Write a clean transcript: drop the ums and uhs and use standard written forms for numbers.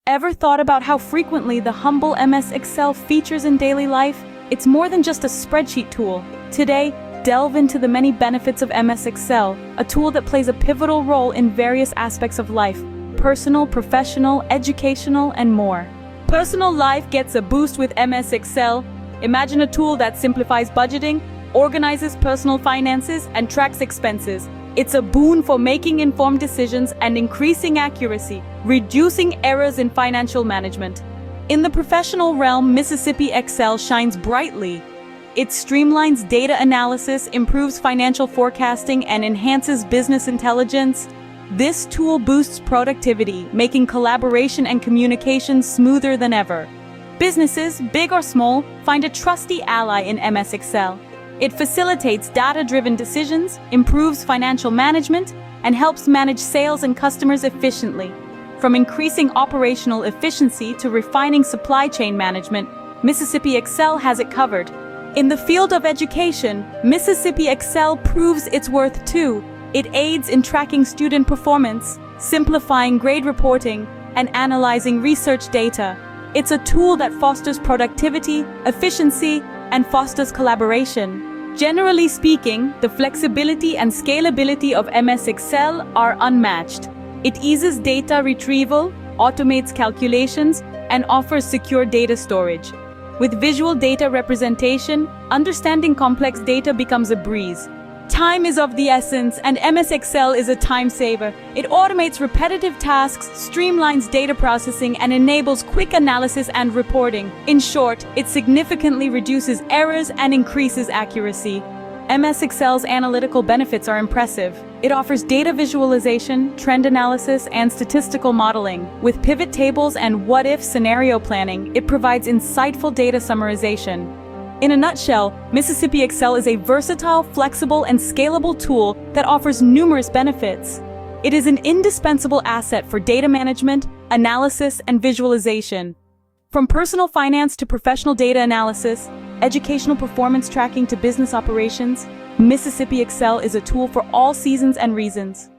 Ever thought about how frequently the humble MS Excel features in daily life? It's more than just a spreadsheet tool. Today, delve into the many benefits of MS Excel, a tool that plays a pivotal role in various aspects of life: personal, professional, educational, and more. Personal life gets a boost with MS Excel. Imagine a tool that simplifies budgeting, organizes personal finances, and tracks expenses. It's a boon for making informed decisions and increasing accuracy, reducing errors in financial management. In the professional realm, Mississippi Excel shines brightly. It streamlines data analysis, improves financial forecasting, and enhances business intelligence. This tool boosts productivity, making collaboration and communication smoother than ever. Businesses, big or small, find a trusty ally in MS Excel. It facilitates data-driven decisions, improves financial management, and helps manage sales and customers efficiently. From increasing operational efficiency to refining supply chain management, Mississippi Excel has it covered. In the field of education, Mississippi Excel proves its worth too. It aids in tracking student performance, simplifying grade reporting, and analyzing research data. It's a tool that fosters productivity, efficiency, and fosters collaboration. Generally speaking, the flexibility and scalability of MS Excel are unmatched. It eases data retrieval, automates calculations, and offers secure data storage. With visual data representation, understanding complex data becomes a breeze. Time is of the essence, and MS Excel is a time saver. It automates repetitive tasks, streamlines data processing, and enables quick analysis and reporting. In short, it significantly reduces errors and increases accuracy. MS Excel's analytical benefits are impressive. It offers data visualization, trend analysis, and statistical modeling. With pivot tables and what-if scenario planning, it provides insightful data summarization. In a nutshell, Mississippi Excel is a versatile, flexible, and scalable tool that offers numerous benefits. It is an indispensable asset for data management, analysis, and visualization. From personal finance to professional data analysis, educational performance tracking to business operations, Mississippi Excel is a tool for all seasons and reasons.